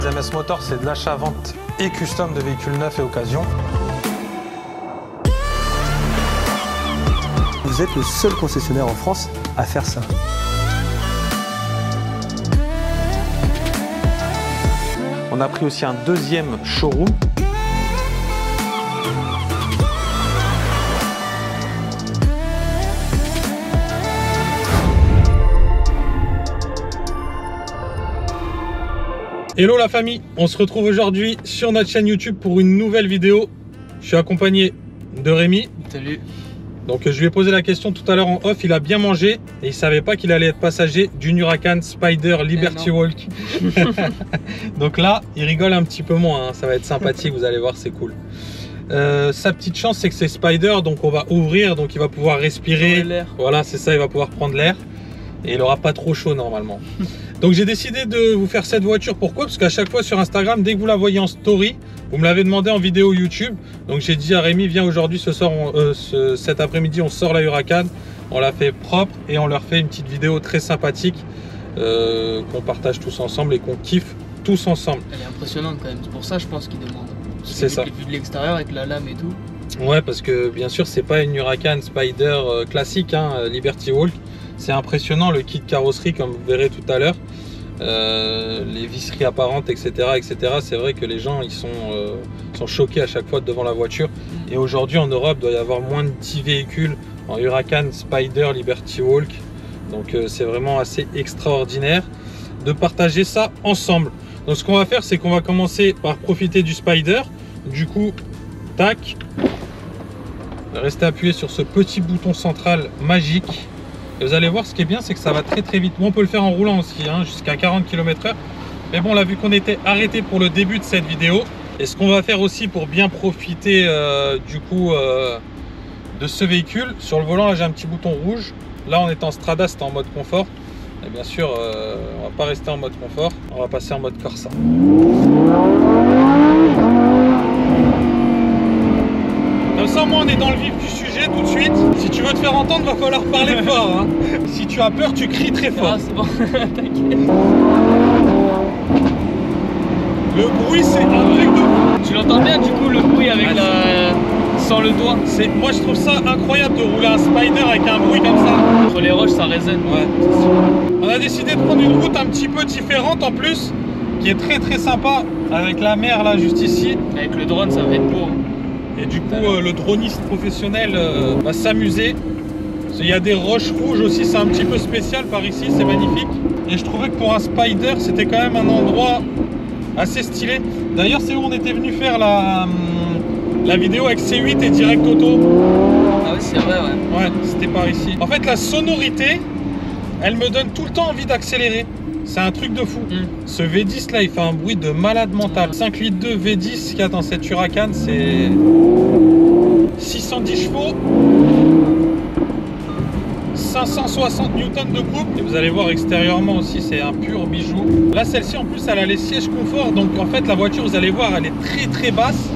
ZMS Motor, c'est de l'achat-vente et custom de véhicules neufs et occasion. Vous êtes le seul concessionnaire en France à faire ça. On a pris aussi un deuxième showroom. Hello la famille, on se retrouve aujourd'hui sur notre chaîne YouTube pour une nouvelle vidéo. Je suis accompagné de Rémi. Salut. Donc je lui ai posé la question tout à l'heure en off, il a bien mangé et il savait pas qu'il allait être passager du Huracan Spider Liberty Walk. Donc là, il rigole un petit peu moins, hein. Ça va être sympathique, vous allez voir, c'est cool. Sa petite chance, c'est que c'est Spider, donc on va ouvrir, donc il va pouvoir respirer. Voilà, c'est ça, il va pouvoir prendre l'air et il aura pas trop chaud normalement. Donc j'ai décidé de vous faire cette voiture. Pourquoi? Parce qu'à chaque fois sur Instagram, dès que vous la voyez en story, vous me l'avez demandé en vidéo YouTube. Donc j'ai dit à Rémi, viens aujourd'hui, ce soir, cet après-midi, on sort la Huracan, on la fait propre et on leur fait une petite vidéo très sympathique qu'on partage tous ensemble et qu'on kiffe tous ensemble. Elle est impressionnante quand même, c'est pour ça je pense qu'ils demandent. C'est ça. Vu de l'extérieur avec la lame et tout. Ouais, parce que bien sûr, c'est pas une Huracan Spider classique, hein, Liberty Walk. C'est impressionnant le kit carrosserie comme vous verrez tout à l'heure, les visseries apparentes, etc. C'est vrai que les gens ils sont choqués à chaque fois devant la voiture. Et aujourd'hui en Europe, il doit y avoir moins de 10 véhicules en Huracan Spider Liberty Walk. Donc c'est vraiment assez extraordinaire de partager ça ensemble. Donc ce qu'on va faire, c'est qu'on va commencer par profiter du Spider. Du coup, tac, restez appuyé sur ce petit bouton central magique. Et vous allez voir, ce qui est bien, c'est que ça va très vite. Bon, on peut le faire en roulant aussi, hein, jusqu'à 40 km/h. Mais bon, là, vu qu'on était arrêté pour le début de cette vidéo, et ce qu'on va faire aussi pour bien profiter du coup de ce véhicule, sur le volant, là, j'ai un petit bouton rouge. Là, on est en Strada, c'est en mode confort. Et bien sûr, on va pas rester en mode confort, on va passer en mode Corsa. Comme ça, moi, on est dans le vif du sujet tout de suite. Si tu veux te faire entendre, va falloir parler fort, hein. Si tu as peur, tu cries très fort. Ah, c'est bon, t'inquiète. Le bruit, c'est un truc de fou. Tu l'entends bien du coup le bruit avec sans le doigt. Moi, je trouve ça incroyable de rouler un Spider avec un bruit comme ça. Entre les roches, ça résonne. Ouais. On a décidé de prendre une route un petit peu différente en plus, qui est très sympa, avec la mer là juste ici. Avec le drone, ça va être beau. Et du coup, le droniste professionnel va s'amuser. Il y a des roches rouges aussi, c'est un petit peu spécial par ici, c'est magnifique. Et je trouvais que pour un Spider, c'était quand même un endroit assez stylé. D'ailleurs, c'est où on était venu faire la vidéo avec C8 et Direct Auto. Ah oui, c'est vrai, ouais. Ouais, c'était par ici. En fait, la sonorité, elle me donne tout le temps envie d'accélérer. C'est un truc de fou. Ce V10 là, il fait un bruit de malade mental. 5 litres 2 V10 qu'il y a dans cette Huracan, c'est 610 chevaux, 560 newtons de couple. Et vous allez voir extérieurement aussi, c'est un pur bijou. Là, celle-ci en plus, elle a les sièges confort. Donc en fait, la voiture, vous allez voir, elle est très basse.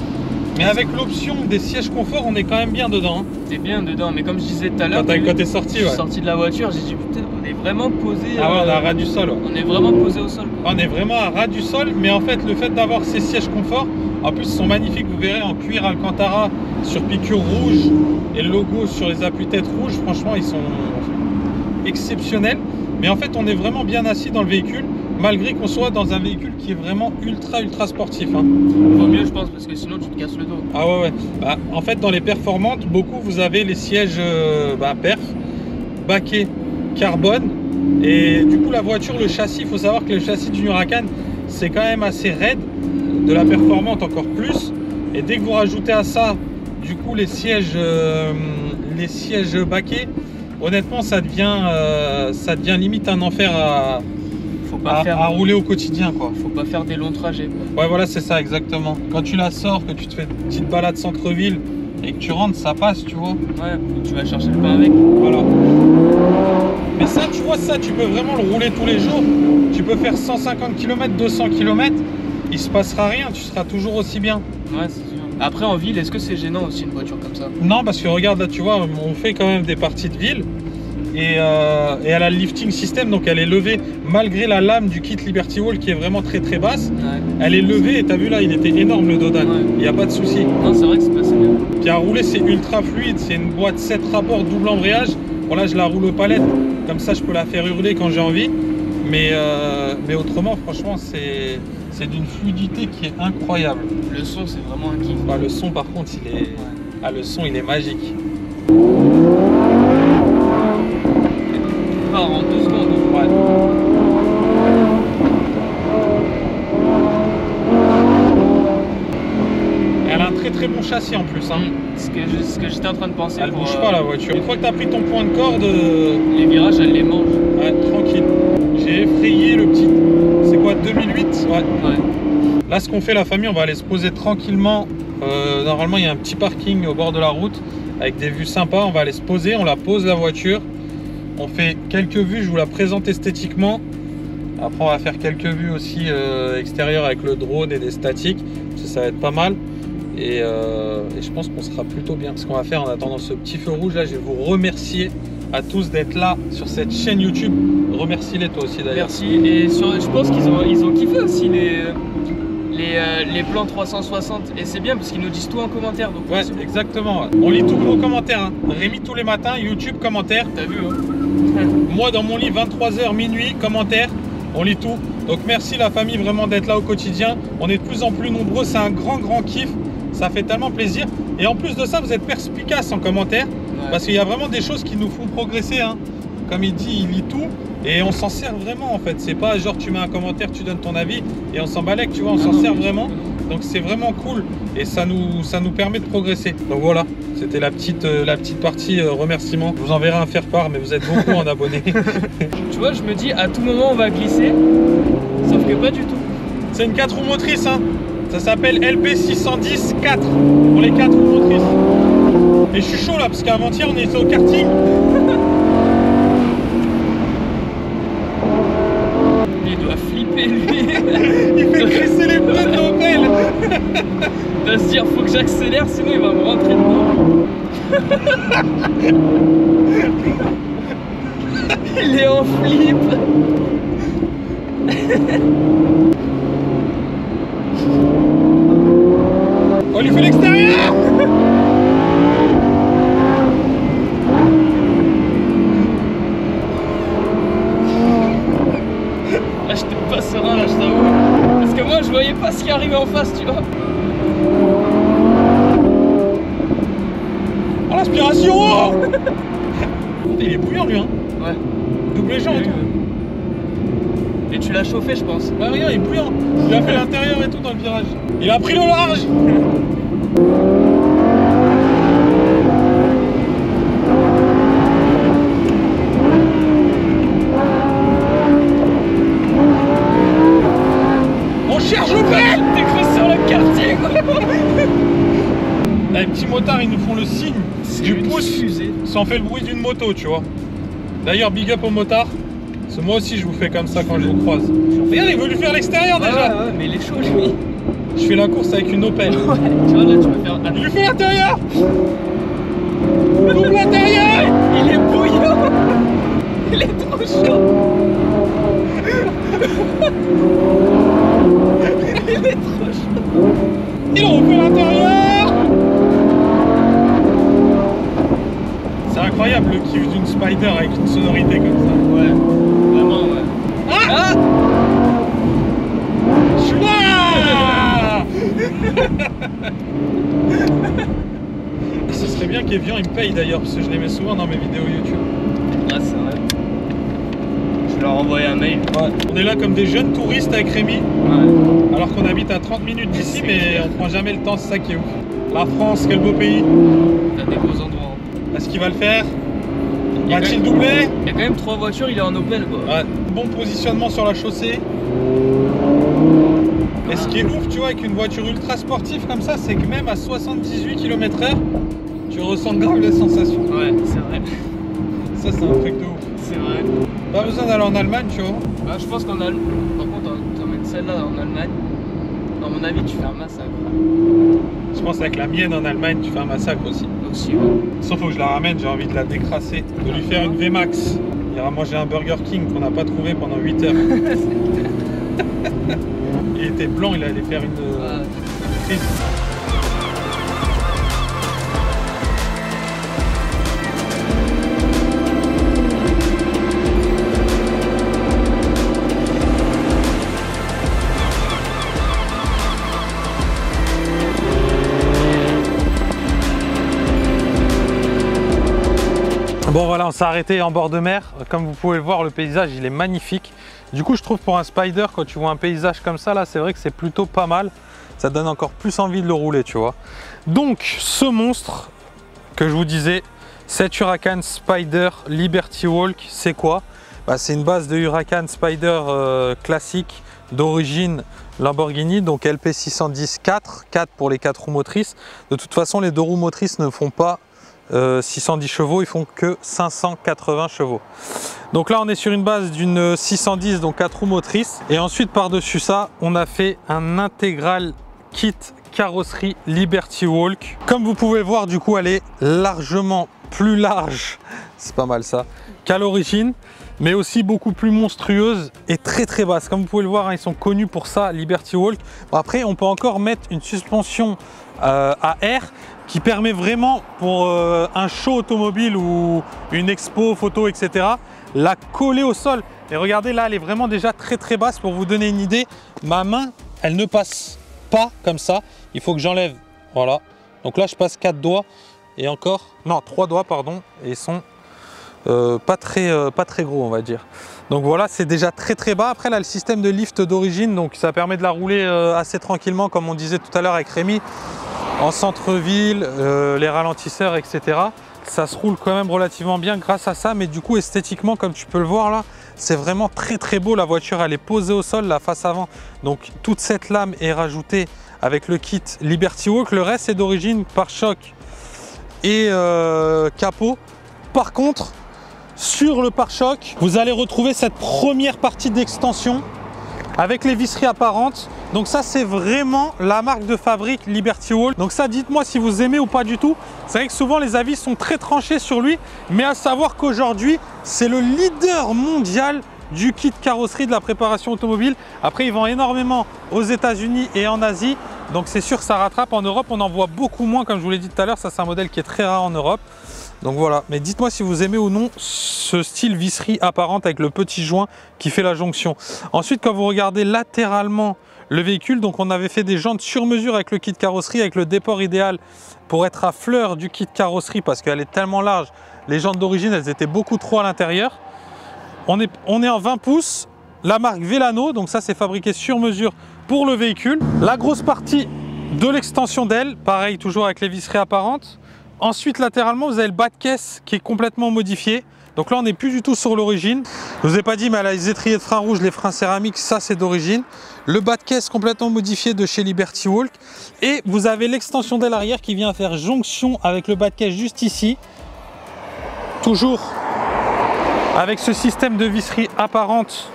Mais avec l'option des sièges confort, on est quand même bien dedans. Hein. T'es bien dedans, mais comme je disais tout à l'heure, quand t'es sorti, je suis sorti de la voiture, j'ai dit putain, on est vraiment posé. Ah ouais, on est à ras du sol. Ouais. On est vraiment posé au sol. Quoi. On est vraiment à ras du sol, mais en fait, le fait d'avoir ces sièges confort, en plus, ils sont magnifiques. Vous verrez en cuir Alcantara sur piqûre rouge et le logo sur les appuis-têtes rouges. Franchement, ils sont exceptionnels. Mais en fait, on est vraiment bien assis dans le véhicule, malgré qu'on soit dans un véhicule qui est vraiment ultra sportif. Hein. Vaut mieux, je pense, parce que sinon tu te casses le dos. Ah ouais. Bah, en fait, dans les performantes, beaucoup, vous avez les sièges perf, baquet, carbone. Et du coup, la voiture, le châssis, il faut savoir que le châssis du Huracan, c'est quand même assez raide, de la performante encore plus. Et dès que vous rajoutez à ça, du coup, les sièges baquets, honnêtement, ça devient limite un enfer à rouler au quotidien, quoi. Faut pas faire des longs trajets, quoi. Ouais, voilà, c'est ça, exactement. Quand tu la sors, que tu te fais une petite balade centre-ville et que tu rentres, ça passe, tu vois. Ouais, tu vas chercher le pain avec. Voilà. Mais ça, tu vois, ça, tu peux vraiment le rouler tous les jours. Tu peux faire 150 km, 200 km, il se passera rien, tu seras toujours aussi bien. Ouais, c'est sûr. Après, en ville, est-ce que c'est gênant aussi une voiture comme ça? Non, parce que regarde, là, tu vois, on fait quand même des parties de ville. et elle a le lifting system, donc elle est levée malgré la lame du kit Liberty Walk qui est vraiment très très basse. Ouais. Elle est levée et t'as vu là, il était énorme le Dodan. Ouais. Il n'y a pas de souci. Non, c'est vrai que c'est passé bien. Puis à rouler, c'est ultra fluide. C'est une boîte 7 rapports double embrayage. Bon là, je la roule aux palettes, comme ça je peux la faire hurler quand j'ai envie. Mais autrement, franchement, c'est d'une fluidité qui est incroyable. Le son, c'est vraiment un kiff. Bah, le son, par contre, il est, ouais. Ah, le son, il est magique. Il part en 2 secondes. Ouais. Elle a un très très bon châssis en plus. Hein. Ce que j'étais en train de penser. Elle bouge pas la voiture. Une fois que tu as pris ton point de corde, les virages, elle les mange. Ouais, tranquille. J'ai effrayé le petit. C'est quoi, 2008? Ouais. Ouais. Là, ce qu'on fait, la famille, on va aller se poser tranquillement. Normalement, il y a un petit parking au bord de la route avec des vues sympas. On va aller se poser, on la pose la voiture. On fait quelques vues, je vous la présente esthétiquement. Après, on va faire quelques vues aussi extérieures avec le drone et des statiques. Ça va être pas mal. Et je pense qu'on sera plutôt bien. Ce qu'on va faire en attendant ce petit feu rouge, là, je vais vous remercier à tous d'être là sur cette chaîne YouTube. Remercie-les toi aussi d'ailleurs. Merci. Et je pense qu'ils ont kiffé aussi les plans 360. Et c'est bien parce qu'ils nous disent tout en commentaire. Donc ouais, exactement. On lit tous vos commentaires. Hein. Rémi tous les matins, YouTube, commentaires. T'as vu hein. Moi dans mon lit, 23h, minuit, commentaires. On lit tout. Donc merci la famille vraiment d'être là au quotidien. On est de plus en plus nombreux. C'est un grand kiff. Ça fait tellement plaisir. Et en plus de ça, vous êtes perspicaces en commentaire. Ouais. Parce qu'il y a vraiment des choses qui nous font progresser. Hein. Comme il dit, il lit tout. Et on s'en sert vraiment en fait. C'est pas genre tu mets un commentaire, tu donnes ton avis et on s'en balèque, tu vois. On s'en sert vraiment. Donc c'est vraiment cool. Et ça nous permet de progresser. Donc voilà. C'était la petite partie remerciement. Je vous enverrai un faire-part, mais vous êtes beaucoup en abonnés. Tu vois, je me dis à tout moment on va glisser. Sauf que pas du tout. C'est une 4 roues motrices. Hein. Ça s'appelle LB610 4 pour les 4 roues motrices. Et je suis chaud là parce qu'avant-hier on était au karting. Il doit flipper lui. Il fait crisser les pneus de l'Opel. Il va se dire faut que j'accélère sinon il va me rentrer dedans. Il est en flip. On lui fait l'extérieur. Là j'étais pas serein là je t'avoue. Parce que moi je voyais pas ce qui arrivait en face tu vois. Oh l'aspiration. Il est bouillant lui hein. Ouais. Double jambes et tout. Et tu l'as chauffé je pense. Bah regarde il est bouillant. Il a fait l'intérieur et tout dans le virage. Il a pris le large. On cherche le pelle. T'es cru sur le quartier quoi. Les petits motards ils nous font le signe du pouce. Ça en fait le bruit d'une moto tu vois. D'ailleurs big up aux motards. Parce que moi aussi je vous fais comme ça quand je vous croise. Regarde il veut lui faire l'extérieur déjà. Ouais, mais il est chaud lui. Je fais la course avec une Opel. Ouais, tu vois là tu peux faire. Il lui fait l'intérieur. Double intérieur. Il est bouillant. Il est trop chaud. Il est trop chaud. Il refait l'intérieur. C'est incroyable le kiff d'une Spider avec une sonorité comme ça. Ouais, vraiment ouais. Ah, je suis là. Ce serait bien qu'Evian il me paye d'ailleurs parce que je les mets souvent dans mes vidéos YouTube. Ah c'est vrai. Je vais leur envoyer un mail. Ouais. On est là comme des jeunes touristes avec Rémi. Ouais. Alors qu'on habite à 30 minutes d'ici mais on prend jamais le temps, c'est ça qui est ouf. La France, quel beau pays. T'as des beaux endroits. Est-ce qu'il va le faire? Va-t-il doubler? Il y a quand même 3 voitures, il est en Opel quoi. Ouais. Bon positionnement sur la chaussée. Et ce qui est ouf, tu vois, avec une voiture ultra sportive comme ça, c'est que même à 78 km/h, tu ressens grave les sensations. Ouais, c'est vrai. Ça, c'est un truc de ouf. C'est vrai. Pas besoin d'aller en Allemagne, tu vois. Bah, je pense qu'en Allemagne, par contre, t'emmènes celle-là en Allemagne, à mon avis, tu fais un massacre. Je pense qu'avec la mienne en Allemagne, tu fais un massacre aussi. aussi. Ouais. Sauf faut que je la ramène, j'ai envie de la décrasser, de lui faire une VMAX. Il ira manger un Burger King qu'on n'a pas trouvé pendant 8 heures. Il était blanc, il allait faire une prise. Bon voilà, on s'est arrêté en bord de mer. Comme vous pouvez le voir, le paysage il est magnifique. Du coup je trouve pour un Spider, quand tu vois un paysage comme ça là, c'est vrai que c'est plutôt pas mal. Ça donne encore plus envie de le rouler, tu vois. Donc ce monstre que je vous disais, cette Huracan Spider Liberty Walk, c'est quoi? C'est une base de Huracan Spider classique d'origine Lamborghini, donc LP610 4 pour les 4 roues motrices. De toute façon les 2 roues motrices ne font pas 610 chevaux, ils font que 580 chevaux. Donc là on est sur une base d'une 610, donc 4 roues motrices, et ensuite par dessus ça on a fait un intégral kit carrosserie Liberty Walk. Comme vous pouvez voir, du coup elle est largement plus large, c'est pas mal ça, qu'à l'origine, mais aussi beaucoup plus monstrueuse et très basse. Comme vous pouvez le voir, hein, ils sont connus pour ça, Liberty Walk. Après on peut encore mettre une suspension à air qui permet vraiment pour un show automobile ou une expo photo, etc., la coller au sol. Et regardez là, elle est vraiment déjà très basse. Pour vous donner une idée, ma main elle ne passe pas comme ça, il faut que j'enlève, voilà. Donc là je passe 4 doigts et encore, non 3 doigts pardon, et ils sont pas très gros on va dire. Donc voilà, c'est déjà très bas. Après là le système de lift d'origine, donc ça permet de la rouler assez tranquillement, comme on disait tout à l'heure avec Rémi, en centre-ville, les ralentisseurs, etc. Ça se roule quand même relativement bien grâce à ça, mais du coup esthétiquement, comme tu peux le voir là, c'est vraiment très beau. La voiture elle est posée au sol, la face avant, donc toute cette lame est rajoutée avec le kit Liberty Walk. Le reste est d'origine pare-choc et capot. Par contre, sur le pare-choc, vous allez retrouver cette première partie d'extension avec les visseries apparentes. Donc ça c'est vraiment la marque de fabrique Liberty Walk. Donc ça, dites-moi si vous aimez ou pas du tout. C'est vrai que souvent les avis sont très tranchés sur lui, mais à savoir qu'aujourd'hui c'est le leader mondial du kit carrosserie de la préparation automobile. Après il vend énormément aux États-Unis et en Asie, donc c'est sûr que ça rattrape. En Europe on en voit beaucoup moins, comme je vous l'ai dit tout à l'heure. Ça c'est un modèle qui est très rare en Europe. Donc voilà, mais dites-moi si vous aimez ou non ce style visserie apparente avec le petit joint qui fait la jonction. Ensuite, quand vous regardez latéralement le véhicule, donc on avait fait des jantes sur mesure avec le kit carrosserie, avec le déport idéal pour être à fleur du kit carrosserie parce qu'elle est tellement large. Les jantes d'origine, elles étaient beaucoup trop à l'intérieur. On est en 20 pouces, la marque Velano, donc ça c'est fabriqué sur mesure pour le véhicule. La grosse partie de l'extension d'aile, pareil toujours avec les visseries apparentes. Ensuite, latéralement, vous avez le bas de caisse qui est complètement modifié. Donc là, on n'est plus du tout sur l'origine. Je ne vous ai pas dit, mais elle a les étriers de frein rouge, les freins céramiques, ça c'est d'origine. Le bas de caisse complètement modifié de chez Liberty Walk. Et vous avez l'extension d'aile arrière qui vient faire jonction avec le bas de caisse juste ici. Toujours avec ce système de visserie apparente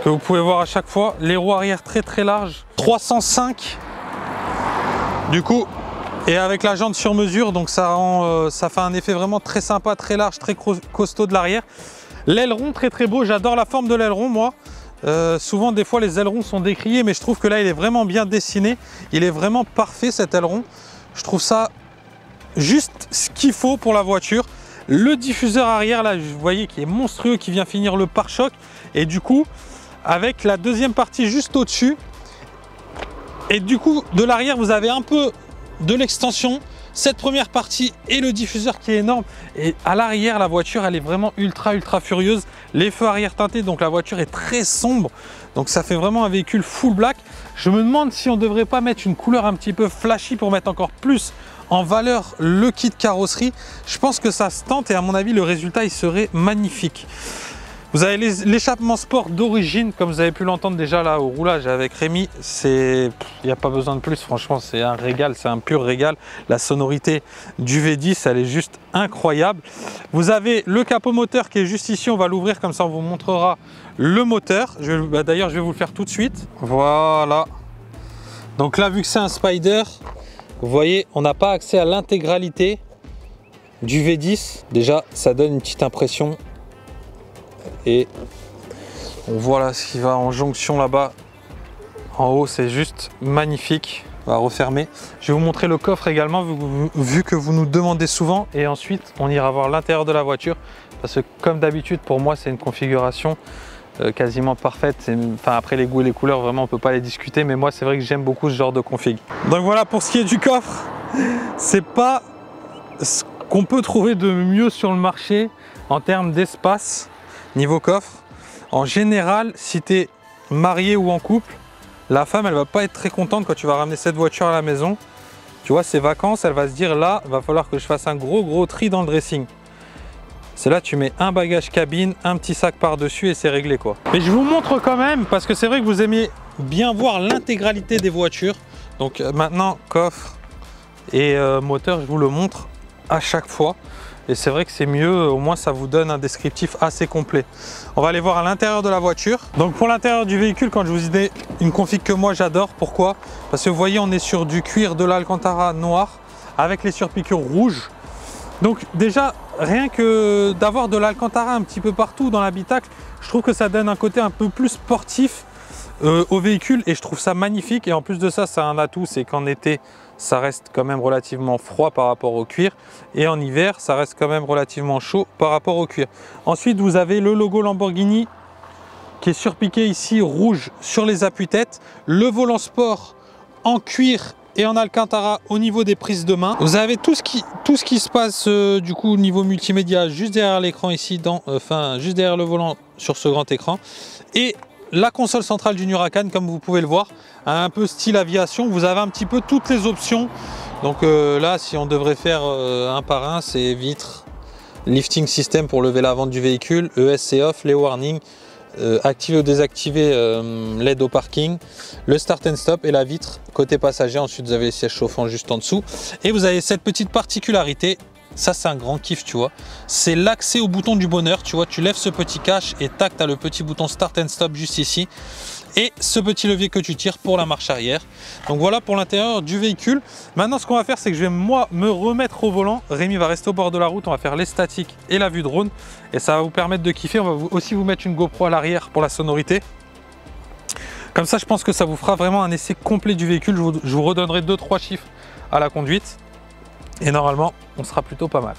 que vous pouvez voir à chaque fois. Les roues arrière très larges. 305. Du coup, et avec la jante sur mesure, donc ça fait un effet vraiment très sympa, très large, très costaud de l'arrière. L'aileron très beau, j'adore la forme de l'aileron moi. Souvent des fois les ailerons sont décriés, mais je trouve que là il est vraiment bien dessiné. Il est vraiment parfait cet aileron. Je trouve ça juste ce qu'il faut pour la voiture. Le diffuseur arrière là, vous voyez, qui est monstrueux, qui vient finir le pare-choc. Et du coup, avec la deuxième partie juste au-dessus. Et du coup, de l'arrière, vous avez un peu de l'extension, cette première partie et le diffuseur qui est énorme. Et à l'arrière, la voiture elle est vraiment ultra furieuse. Les feux arrière teintés, donc la voiture est très sombre, donc ça fait vraiment un véhicule full black. Je me demande si on devrait pas mettre une couleur un petit peu flashy pour mettre encore plus en valeur le kit carrosserie. Je pense que ça se tente et à mon avis le résultat il serait magnifique. Vous avez l'échappement sport d'origine, comme vous avez pu l'entendre déjà là au roulage avec Rémi. Il n'y a pas besoin de plus, franchement c'est un régal, c'est un pur régal. La sonorité du V10 elle est juste incroyable. Vous avez le capot moteur qui est juste ici, on va l'ouvrir comme ça on vous montrera le moteur. D'ailleurs je vais vous le faire tout de suite. Voilà. Donc là vu que c'est un Spider, Vous voyez, on n'a pas accès à l'intégralité du V10. Déjà, ça donne une petite impression. Et on voit là ce qui va en jonction là-bas. En haut, c'est juste magnifique. On va refermer. Je vais vous montrer le coffre également, vu que vous nous demandez souvent. Et ensuite, on ira voir l'intérieur de la voiture. Parce que comme d'habitude, pour moi, c'est une configuration quasiment parfaite. Enfin, après les goûts et les couleurs, vraiment, on ne peut pas les discuter. Mais moi, c'est vrai que j'aime beaucoup ce genre de config. Donc voilà, pour ce qui est du coffre, c'est pas ce qu'on peut trouver de mieux sur le marché en termes d'espace niveau coffre. En général, si tu es marié ou en couple, la femme, elle va pas être très contente quand tu vas ramener cette voiture à la maison. Tu vois, ses vacances, elle va se dire là, il va falloir que je fasse un gros tri dans le dressing. C'est là, tu mets un bagage cabine, un petit sac par-dessus et c'est réglé quoi. Mais je vous montre quand même, parce que c'est vrai que vous aimez bien voir l'intégralité des voitures. Donc maintenant, coffre et moteur, je vous le montre à chaque fois. Et c'est vrai que c'est mieux, au moins ça vous donne un descriptif assez complet. On va aller voir à l'intérieur de la voiture. Donc pour l'intérieur du véhicule, quand je vous dis une config que moi j'adore, pourquoi? Parce que vous voyez, on est sur du cuir de l'Alcantara noir avec les surpiqûres rouges. Donc déjà, rien que d'avoir de l'Alcantara un petit peu partout dans l'habitacle, je trouve que ça donne un côté un peu plus sportif au véhicule et je trouve ça magnifique. Et en plus de ça, ça a un atout, c'est qu'en été, ça reste quand même relativement froid par rapport au cuir et en hiver, ça reste quand même relativement chaud par rapport au cuir. Ensuite, vous avez le logo Lamborghini qui est surpiqué ici rouge sur les appuis-têtes, le volant sport en cuir et en Alcantara au niveau des prises de main. Vous avez tout ce qui se passe du coup au niveau multimédia juste derrière l'écran ici, juste derrière le volant sur ce grand écran. Et la console centrale du Huracan, comme vous pouvez le voir, un peu style aviation. Vous avez un petit peu toutes les options. Donc là, si on devrait faire un par un, c'est vitres, lifting system pour lever l'avant du véhicule, ESC off, les warnings, activer ou désactiver l'aide au parking, le start and stop et la vitre côté passager. Ensuite, vous avez les sièges chauffants juste en dessous. Et vous avez cette petite particularité. Ça, c'est un grand kiff, tu vois. C'est l'accès au bouton du bonheur. Tu vois, tu lèves ce petit cache et tac, tu as le petit bouton start and stop juste ici. Et ce petit levier que tu tires pour la marche arrière. Donc voilà pour l'intérieur du véhicule. Maintenant, ce qu'on va faire, c'est que je vais moi me remettre au volant. Rémi va rester au bord de la route. On va faire les statiques et la vue drone. Et ça va vous permettre de kiffer. On va aussi vous mettre une GoPro à l'arrière pour la sonorité. Comme ça, je pense que ça vous fera vraiment un essai complet du véhicule. Je vous redonnerai 2-3 chiffres à la conduite. Et normalement, on sera plutôt pas mal.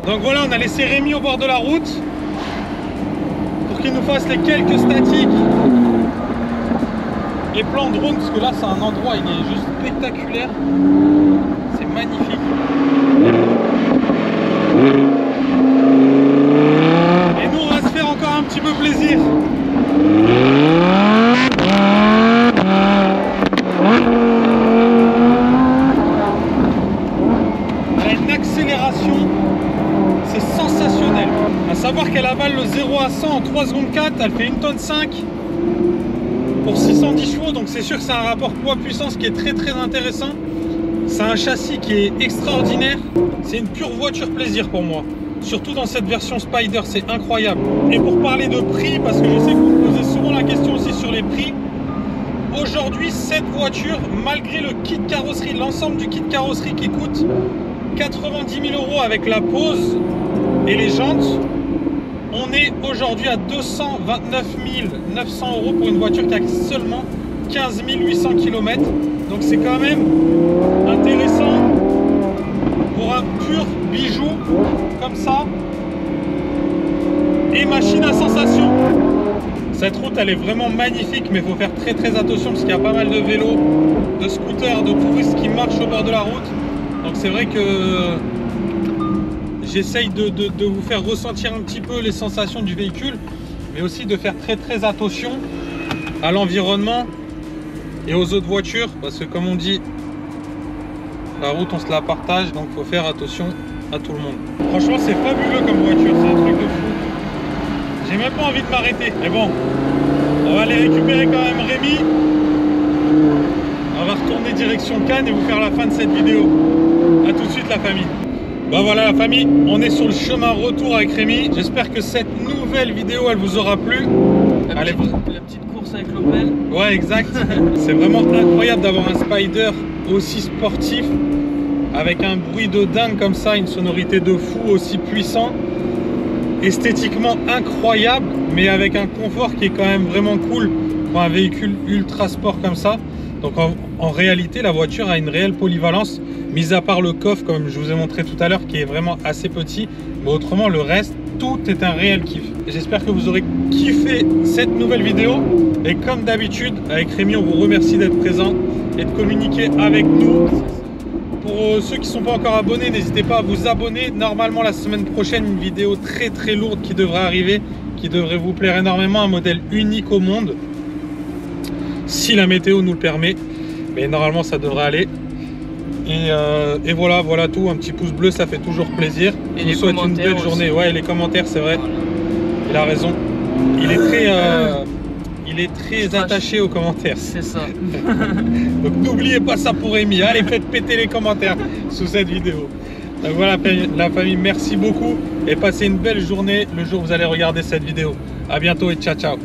Donc voilà, on a laissé Rémi au bord de la route pour qu'il nous fasse les quelques statiques et plans de drone, parce que là c'est un endroit, il est juste spectaculaire, c'est magnifique. Et nous on va se faire encore un petit peu plaisir. Elle a une accélération, c'est sensationnel. À savoir qu'elle avale le 0 à 100 en 3 secondes 4, elle fait 1,5 tonne pour 610 chevaux, donc c'est sûr que c'est un rapport poids-puissance qui est très intéressant. C'est un châssis qui est extraordinaire, c'est une pure voiture plaisir pour moi. Surtout dans cette version Spider, c'est incroyable. Et pour parler de prix, parce que je sais que vous me posez souvent la question aussi sur les prix, aujourd'hui cette voiture, malgré le kit carrosserie, l'ensemble du kit carrosserie qui coûte 90 000 € avec la pose et les jantes, on est aujourd'hui à 229 900 € pour une voiture qui a seulement 15 800 km. Donc c'est quand même intéressant pour un pur bijou comme ça. Et machine à sensation. Cette route elle est vraiment magnifique, mais il faut faire très attention parce qu'il y a pas mal de vélos, de scooters, de touristes qui marchent au bord de la route. Donc c'est vrai que j'essaye de vous faire ressentir un petit peu les sensations du véhicule, mais aussi de faire très attention à l'environnement et aux autres voitures, parce que comme on dit, la route on se la partage, donc il faut faire attention à tout le monde. Franchement c'est fabuleux comme voiture, c'est un truc de fou. J'ai même pas envie de m'arrêter, mais bon, on va aller récupérer quand même Rémi. On va retourner direction Cannes et vous faire la fin de cette vidéo. A tout de suite la famille. Bah voilà la famille, on est sur le chemin retour avec Rémi. J'espère que cette nouvelle vidéo elle vous aura plu. La petite course avec l'Opel. Ouais exact. C'est vraiment incroyable d'avoir un Spider aussi sportif, avec un bruit de dingue comme ça, une sonorité de fou aussi puissant, esthétiquement incroyable, mais avec un confort qui est quand même vraiment cool pour un véhicule ultra sport comme ça. Donc en réalité la voiture a une réelle polyvalence, mis à part le coffre comme je vous ai montré tout à l'heure qui est vraiment assez petit, mais autrement le reste tout est un réel kiff. J'espère que vous aurez kiffé cette nouvelle vidéo et comme d'habitude avec Rémi on vous remercie d'être présent et de communiquer avec nous. Pour ceux qui ne sont pas encore abonnés, n'hésitez pas à vous abonner. Normalement la semaine prochaine une vidéo très lourde qui devrait arriver, qui devrait vous plaire énormément, un modèle unique au monde si la météo nous le permet, mais normalement ça devrait aller. Et voilà tout, un petit pouce bleu ça fait toujours plaisir. Et je vous souhaite une belle journée. Ouais, les commentaires c'est vrai, voilà. Il a raison, il est très attaché aux commentaires. C'est ça. Donc n'oubliez pas ça pour Rémi. Allez, faites péter les commentaires sous cette vidéo. Donc voilà la famille, merci beaucoup et passez une belle journée le jour où vous allez regarder cette vidéo. À bientôt et ciao ciao.